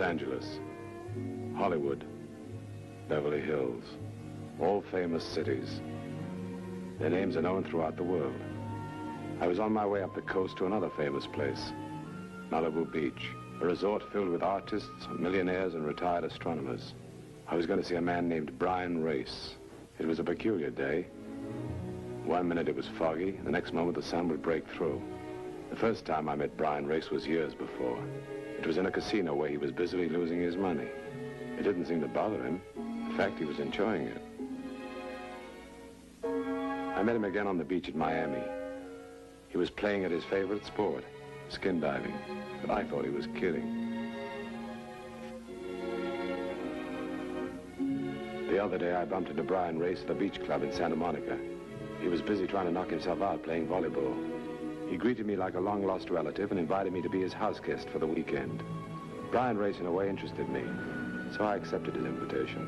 Angeles, Hollywood, Beverly Hills, all famous cities. Their names are known throughout the world. I was on my way up the coast to another famous place, Malibu Beach, a resort filled with artists, millionaires, and retired astronomers. I was going to see a man named Brian Race. It was a peculiar day. One minute it was foggy, the next moment the sun would break through. The first time I met Brian Race was years before. It was in a casino where he was busily losing his money. It didn't seem to bother him. In fact, he was enjoying it. I met him again on the beach at Miami. He was playing at his favorite sport, skin diving, but I thought he was kidding. The other day, I bumped into Brian Race at the beach club in Santa Monica. He was busy trying to knock himself out playing volleyball. He greeted me like a long-lost relative and invited me to be his house guest for the weekend. Brian Race, in a way, interested me, so I accepted his invitation.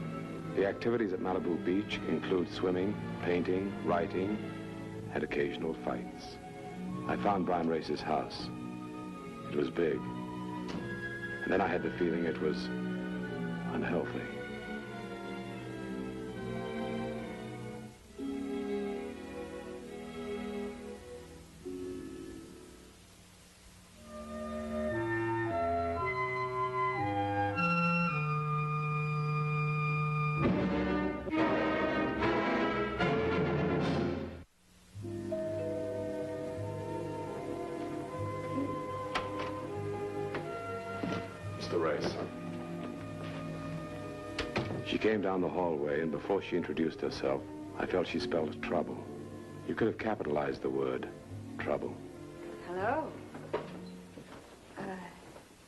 The activities at Malibu Beach include swimming, painting, writing, and occasional fights. I found Brian Race's house. It was big. And then I had the feeling it was unhealthy. Race. She came down the hallway, and before she introduced herself, I felt she spelled trouble. You could have capitalized the word trouble. Hello.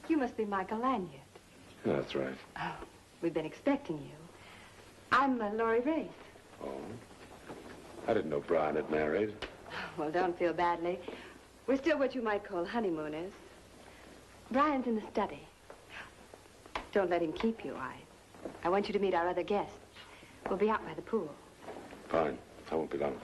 You must be Michael Lanyard. Yeah, that's right. Oh, we've been expecting you. I'm Laurie Race. Oh? I didn't know Brian had married. Well, don't feel badly. We're still what you might call honeymooners. Brian's in the study. Don't let him keep you. I want you to meet our other guests. We'll be out by the pool. Fine. I won't be long.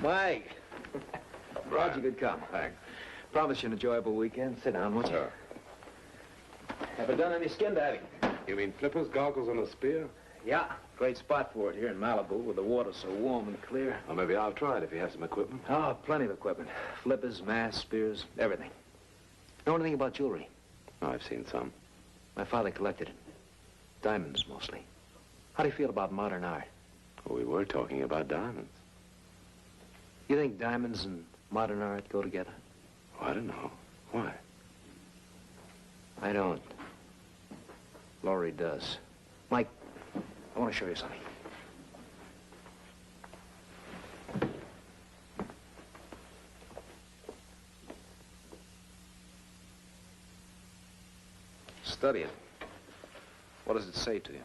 Mike. Glad you could come. Thanks. Promise you an enjoyable weekend. Sit down, won't you? Sure. Ever done any skin diving? You mean flippers, goggles, and a spear? Yeah. Great spot for it here in Malibu with the water so warm and clear. Well, maybe I'll try it if you have some equipment. Oh, plenty of equipment. Flippers, masks, spears, everything. Know anything about jewelry? Oh, I've seen some. My father collected it. Diamonds, mostly. How do you feel about modern art? Well, we were talking about diamonds. You think diamonds and modern art go together? Oh, I don't know. Why? I don't. Laurie does. Mike, I want to show you something. Study it. What does it say to you?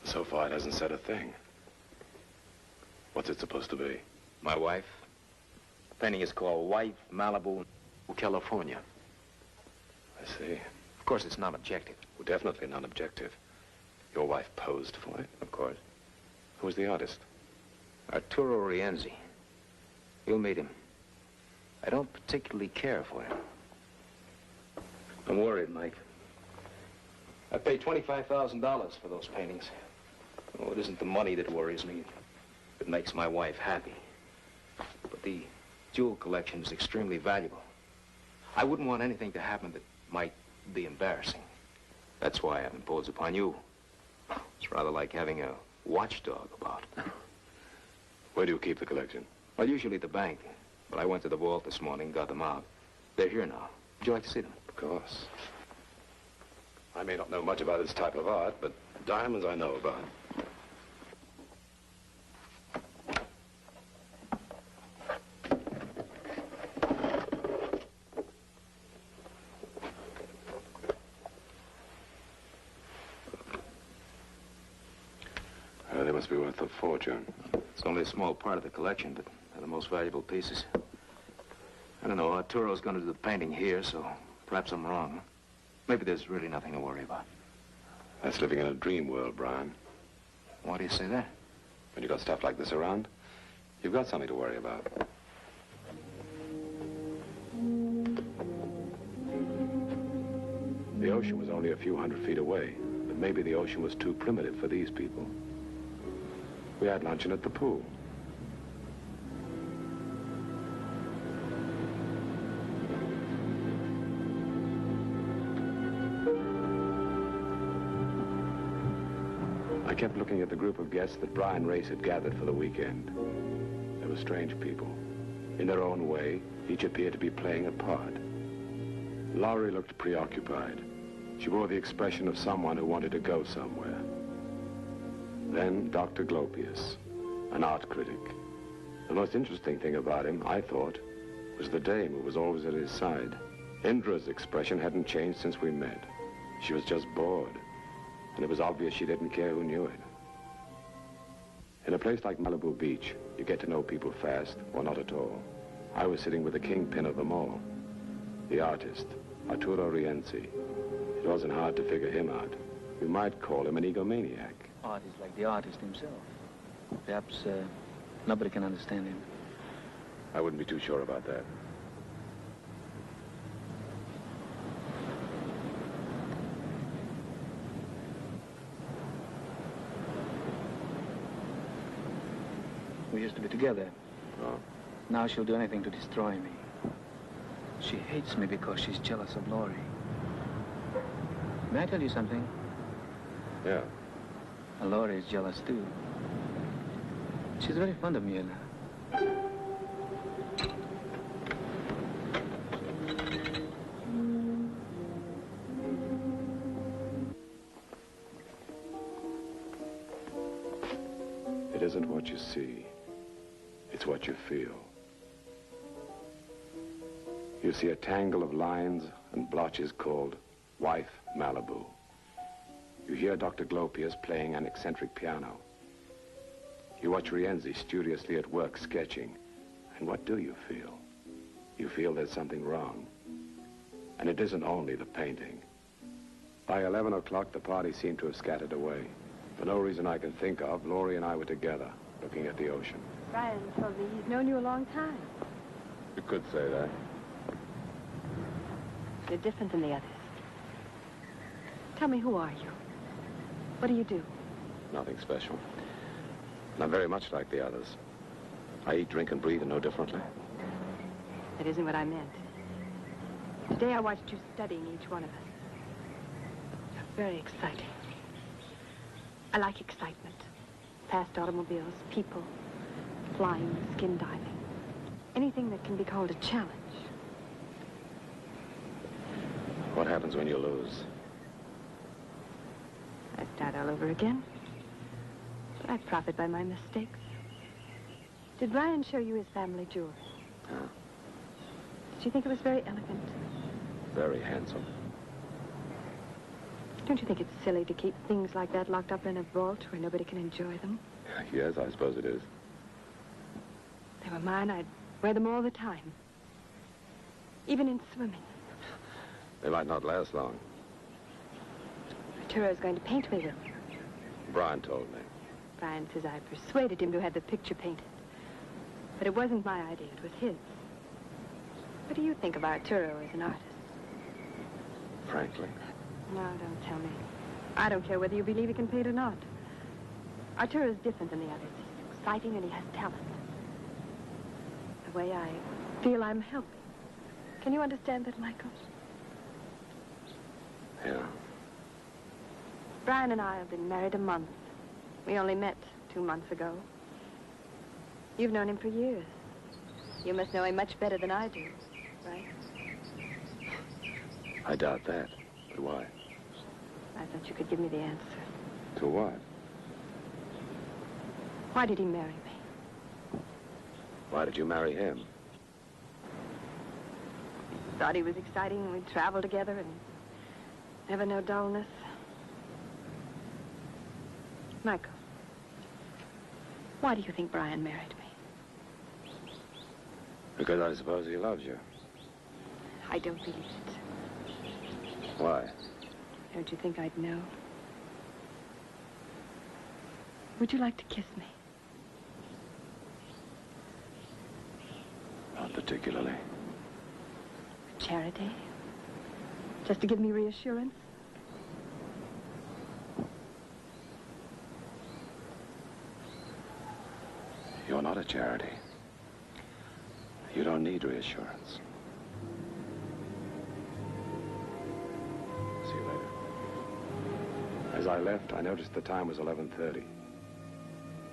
So far, it hasn't said a thing. What's it supposed to be? My wife. Painting is called Wife, Malibu, California. I see. Of course, it's not objective. Well, definitely not objective. Your wife posed for it? Of course. Who's the artist? Arturo Rienzi. You'll meet him. I don't particularly care for him. I'm worried, Mike. I paid $25,000 for those paintings. Oh, it isn't the money that worries me. It makes my wife happy. But the jewel collection is extremely valuable. I wouldn't want anything to happen that might be embarrassing. That's why I've imposed upon you. It's rather like having a watchdog about. Where do you keep the collection? Well, usually at the bank. But I went to the vault this morning, got them out. They're here now. Would you like to see them? Of course. I may not know much about this type of art, but diamonds I know about. They must be worth a fortune. It's only a small part of the collection, but they're the most valuable pieces. I don't know, Arturo's going to do the painting here, so perhaps I'm wrong. Maybe there's really nothing to worry about. That's living in a dream world, Brian. Why do you say that? When you got stuff like this around, you've got something to worry about. The ocean was only a few hundred feet away, but maybe the ocean was too primitive for these people. We had luncheon at the pool. I kept looking at the group of guests that Brian Race had gathered for the weekend. They were strange people. In their own way, each appeared to be playing a part. Laurie looked preoccupied. She wore the expression of someone who wanted to go somewhere. Then Dr. Glopius, an art critic. The most interesting thing about him, I thought, was the dame who was always at his side. Indra's expression hadn't changed since we met. She was just bored. And it was obvious she didn't care who knew it. In a place like Malibu Beach, you get to know people fast, or not at all. I was sitting with the kingpin of them all, the artist, Arturo Rienzi. It wasn't hard to figure him out. You might call him an egomaniac. Art is like the artist himself. Perhaps nobody can understand him. I wouldn't be too sure about that. We used to be together. Oh? Now she'll do anything to destroy me. She hates me because she's jealous of Laurie. May I tell you something? Yeah. And Laurie is jealous too. She's very fond of me, Ella. It isn't what you see. It's what you feel. You see a tangle of lines and blotches called Wife Malibu. You hear Dr. Glopius playing an eccentric piano. You watch Rienzi studiously at work sketching. And what do you feel? You feel there's something wrong. And it isn't only the painting. By 11 o'clock, the party seemed to have scattered away. For no reason I can think of, Laurie and I were together, looking at the ocean. Brian told me he's known you a long time. You could say that. You're different than the others. Tell me, who are you? What do you do? Nothing special. And I'm very much like the others. I eat, drink, and breathe no differently. That isn't what I meant. Today I watched you studying each one of us. You're very exciting. I like excitement. Fast automobiles, people, flying, skin diving. Anything that can be called a challenge. What happens when you lose? I start all over again. But I profit by my mistakes. Did Brian show you his family jewelry? Huh? Did you think it was very elegant? Very handsome. Don't you think it's silly to keep things like that locked up in a vault where nobody can enjoy them? Yes, I suppose it is. If they were mine, I'd wear them all the time. Even in swimming. They might not last long. Arturo's going to paint me with them. Brian told me. Brian says I persuaded him to have the picture painted. But it wasn't my idea, it was his. What do you think of Arturo as an artist? Frankly. No, don't tell me. I don't care whether you believe he can paint or not. Arturo's different than the others. He's exciting and he has talent. The way I feel I'm helping. Can you understand that, Michael? Yeah. Brian and I have been married a month. We only met 2 months ago. You've known him for years. You must know him much better than I do, right? I doubt that. But why? I thought you could give me the answer. To what? Why did he marry me? Why did you marry him? Thought he was exciting and we'd travel together and never no dullness. Michael, why do you think Brian married me? Because I suppose he loves you. I don't believe it. Why? Don't you think I'd know? Would you like to kiss me? Not particularly. Charity? Just to give me reassurance? You're not a charity. You don't need reassurance. See you later. As I left, I noticed the time was 11:30.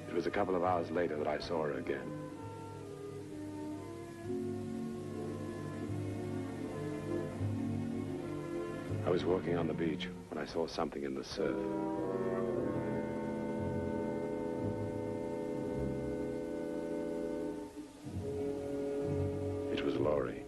It was a couple of hours later that I saw her again. I was walking on the beach when I saw something in the surf. It was Laurie.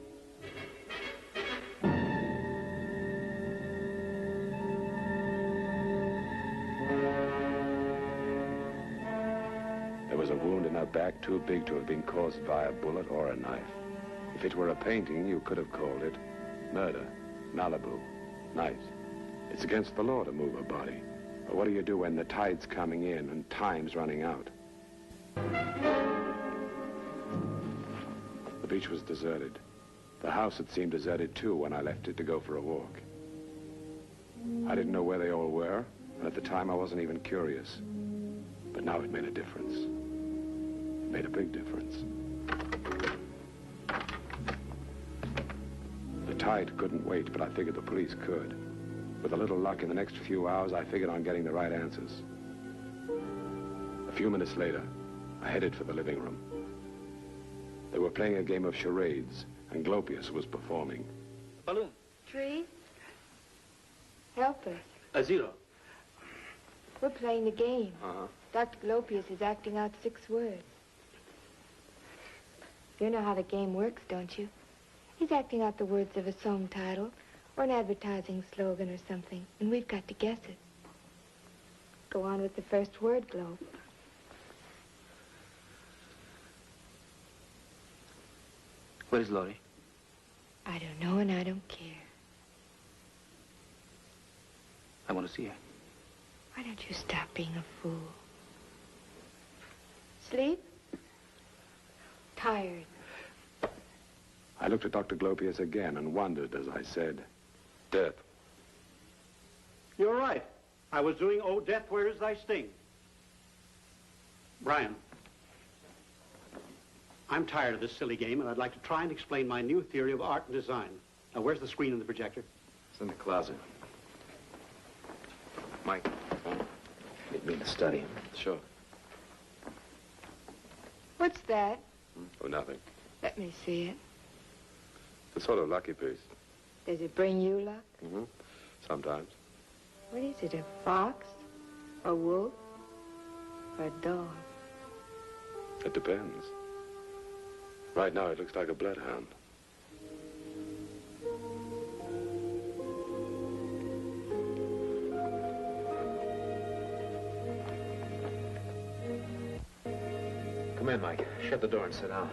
There was a wound in her back too big to have been caused by a bullet or a knife. If it were a painting, you could have called it murder, Malibu, night. It's against the law to move a body. But what do you do when the tide's coming in and time's running out? The beach was deserted. The house had seemed deserted too when I left it to go for a walk. I didn't know where they all were, and at the time I wasn't even curious. But now it made a difference. It made a big difference. The tide couldn't wait, but I figured the police could. With a little luck, in the next few hours, I figured on getting the right answers. A few minutes later, I headed for the living room. They were playing a game of charades, and Glopius was performing. Balloon. Tree? Help us. A 0. We're playing the game. Uh-huh. Dr. Glopius is acting out 6 words. You know how the game works, don't you? He's acting out the words of a song title or an advertising slogan or something, and we've got to guess it. Go on with the first word, Globe. Where's Laurie? I don't know, and I don't care. I want to see her. Why don't you stop being a fool? Sleep? Tired. I looked at Dr. Glopius again and wondered as I said, death. You're right. I was doing Oh, Death, Where Is Thy Sting? Brian, I'm tired of this silly game, and I'd like to try and explain my new theory of art and design. Now, where's the screen and the projector? It's in the closet. Mike, meet me in the study. Sure. What's that? Oh, nothing. Let me see it. It's a sort of lucky piece. Does it bring you luck? Mm-hmm. Sometimes. What is it, a fox? A wolf? Or a dog? It depends. Right now, it looks like a bloodhound. Come in, Mike. Shut the door and sit down.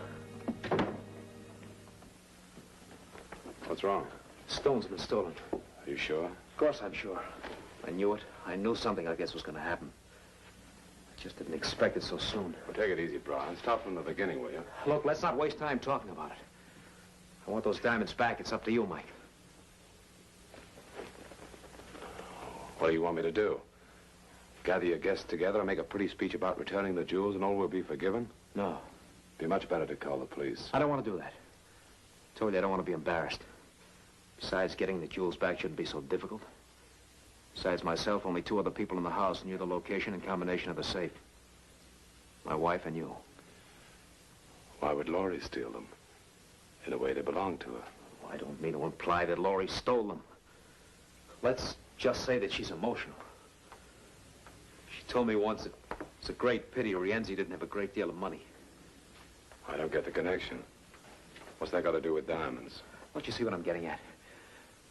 What's wrong? Stone's been stolen. Are you sure? Of course I'm sure. I knew it. I knew something like this was going to happen. I just didn't expect it so soon. Well, take it easy, Brian. Start from the beginning, will you? Look, let's not waste time talking about it. I want those diamonds back. It's up to you, Mike. What do you want me to do? Gather your guests together and make a pretty speech about returning the jewels and all will be forgiven? No. Be much better to call the police. I don't want to do that. I told you I don't want to be embarrassed. Besides, getting the jewels back shouldn't be so difficult. Besides myself, only 2 other people in the house knew the location and combination of the safe. My wife and you. Why would Laurie steal them? In a way, they belong to her. Well, I don't mean to imply that Laurie stole them. Let's just say that she's emotional. She told me once that it's a great pity Rienzi didn't have a great deal of money. I don't get the connection. What's that got to do with diamonds? Don't you see what I'm getting at?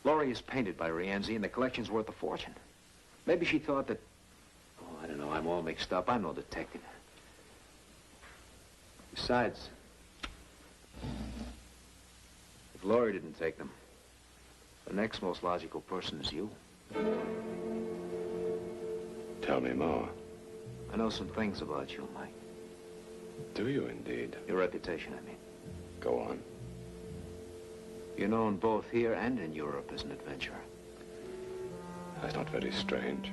Laurie is painted by Rienzi, and the collection's worth a fortune. Maybe she thought that... Oh, I don't know. I'm all mixed up. I'm no detective. Besides, if Laurie didn't take them, The next most logical person is you. Tell me more. I know some things about you, Mike. Do you indeed? Your reputation, I mean. Go on. You're known both here and in Europe as an adventurer. That's not very strange.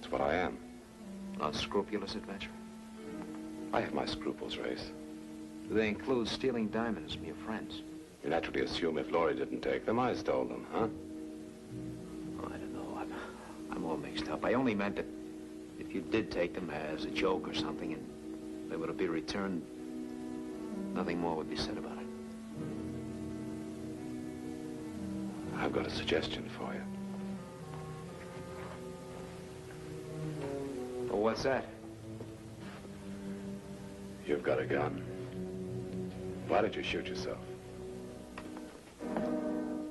It's what I am. An unscrupulous adventurer. I have my scruples, Race. Do they include stealing diamonds from your friends? You naturally assume if Laurie didn't take them, I stole them, huh? Oh, I don't know. I'm all mixed up. I only meant that if you did take them as a joke or something and they were to be returned, nothing more would be said about it. I've got a suggestion for you. Oh, what's that? You've got a gun. Why did you shoot yourself?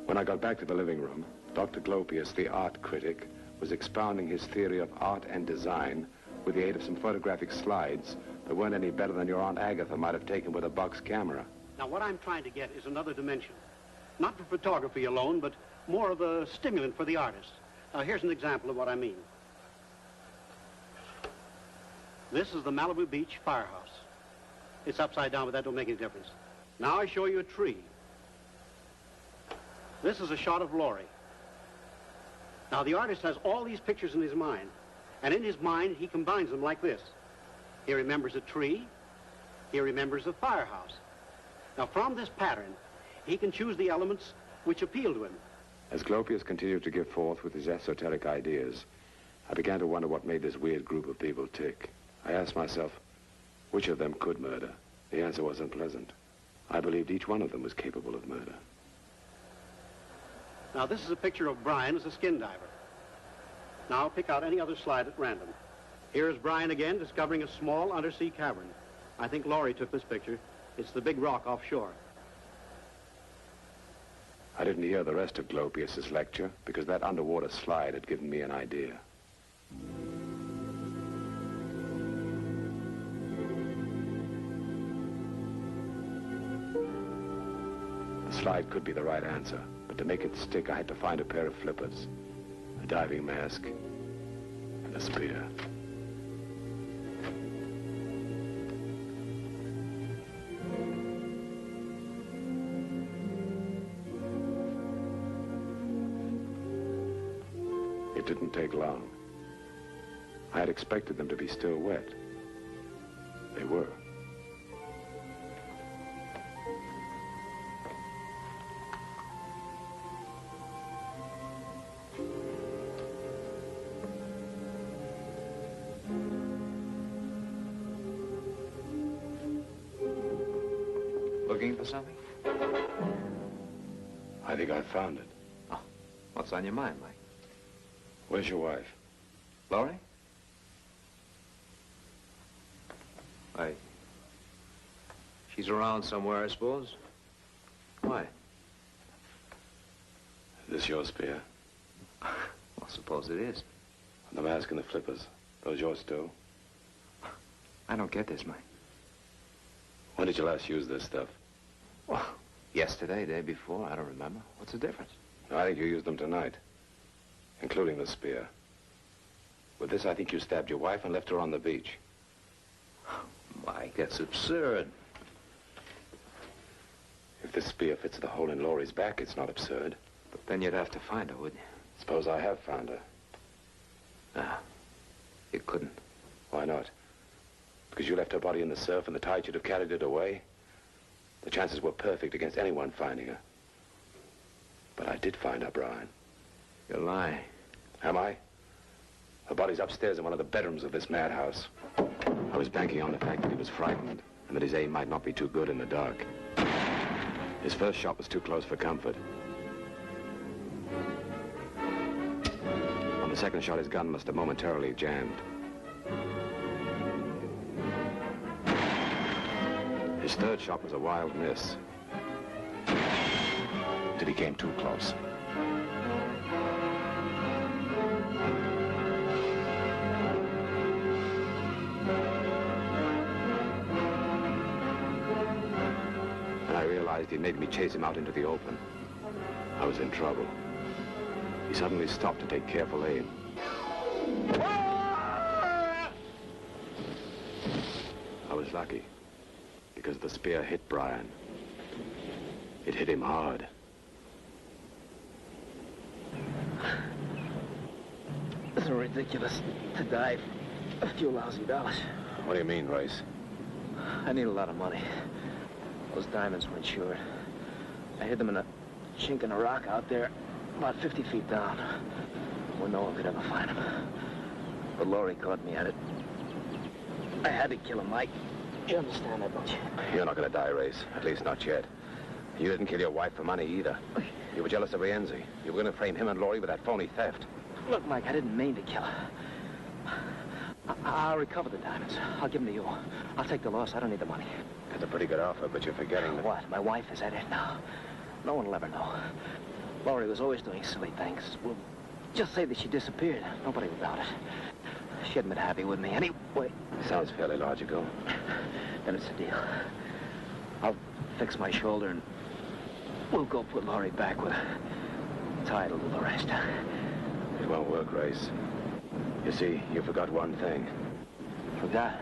When I got back to the living room, Dr. Glopius, the art critic, was expounding his theory of art and design with the aid of some photographic slides that weren't any better than your Aunt Agatha might have taken with a box camera. Now, what I'm trying to get is another dimension. Not for photography alone, but more of a stimulant for the artist. Now, here's an example of what I mean. This is the Malibu Beach firehouse. It's upside down, but that don't make any difference. Now I show you a tree. This is a shot of Laurie. Now, the artist has all these pictures in his mind, and in his mind, he combines them like this. He remembers a tree. He remembers a firehouse. Now, from this pattern, he can choose the elements which appeal to him. As Glopius continued to give forth with his esoteric ideas, I began to wonder what made this weird group of people tick. I asked myself, which of them could murder? The answer was unpleasant. I believed each one of them was capable of murder. Now, this is a picture of Brian as a skin diver. Now, pick out any other slide at random. Here's Brian again, discovering a small undersea cavern. I think Laurie took this picture. It's the big rock offshore. I didn't hear the rest of Glopius's lecture because that underwater slide had given me an idea. The slide could be the right answer, but to make it stick, I had to find a pair of flippers, a diving mask, and a spear. It didn't take long. I had expected them to be still wet. They were. Looking for something? I think I found it. Oh, what's on your mind, Mike? Where's your wife? Laurie? She's around somewhere, I suppose. Why? Is this your spear? Well, suppose it is. The mask and the flippers. Those yours too? I don't get this, Mike. When did you last use this stuff? Well, yesterday, day before, I don't remember. What's the difference? I think you used them tonight, including the spear. With this, I think you stabbed your wife and left her on the beach. Mike, that's absurd. If this spear fits the hole in Laurie's back, it's not absurd. But then you'd have to find her, wouldn't you? Suppose I have found her. No, you couldn't. Why not? Because you left her body in the surf and the tide should have carried it away? The chances were perfect against anyone finding her. But I did find her, Brian. You're lying. Am I? Her body's upstairs in one of the bedrooms of this madhouse. I was banking on the fact that he was frightened and that his aim might not be too good in the dark. His first shot was too close for comfort. On the second shot, his gun must have momentarily jammed. His third shot was a wild miss. Till he came too close. And I realized he'd made me chase him out into the open. I was in trouble. He suddenly stopped to take careful aim. I was lucky, because the spear hit Brian. It hit him hard. Isn't it ridiculous to die for a few lousy dollars? What do you mean, Race? I need a lot of money. Those diamonds were insured. I hid them in a chink in a rock out there, about 50 feet down, where no one could ever find them. But Laurie caught me at it. I had to kill him, Mike. You understand that, don't you? You're not gonna die, Race. At least not yet. You didn't kill your wife for money either. You were jealous of Rienzi. You were gonna frame him and Laurie with that phony theft. Look, Mike, I didn't mean to kill her. I'll recover the diamonds. I'll give them to you. I'll take the loss. I don't need the money. That's a pretty good offer, but you're forgetting that... What? My wife is at it now. No one will ever know. Laurie was always doing silly things. Well, just say that she disappeared. Nobody will doubt it. She hadn't been happy with me anyway. Sounds fairly logical. Then it's a deal. I'll fix my shoulder and we'll go put Laurie back with her. Tide will do the rest. It won't work, Race. You see, you forgot one thing. Forgot?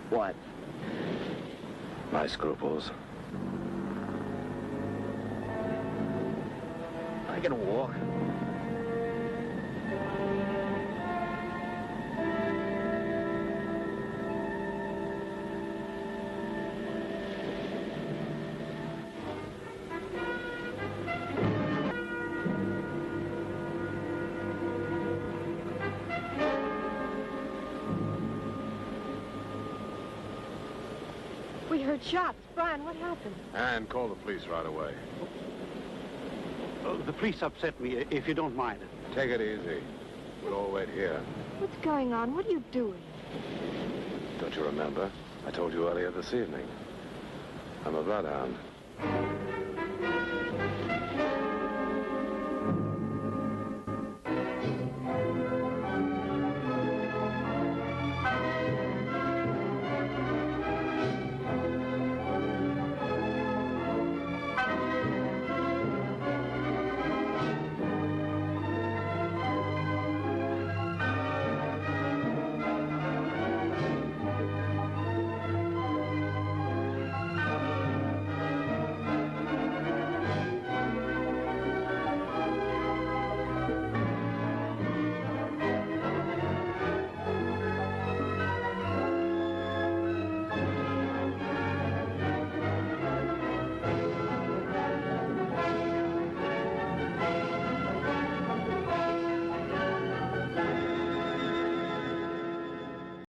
What? My scruples. I can walk. We heard shots. Brian, what happened? And call the police right away. The police upset me, if you don't mind. Take it easy. We'll all wait here. What's going on? What are you doing? Don't you remember? I told you earlier this evening. I'm a bloodhound.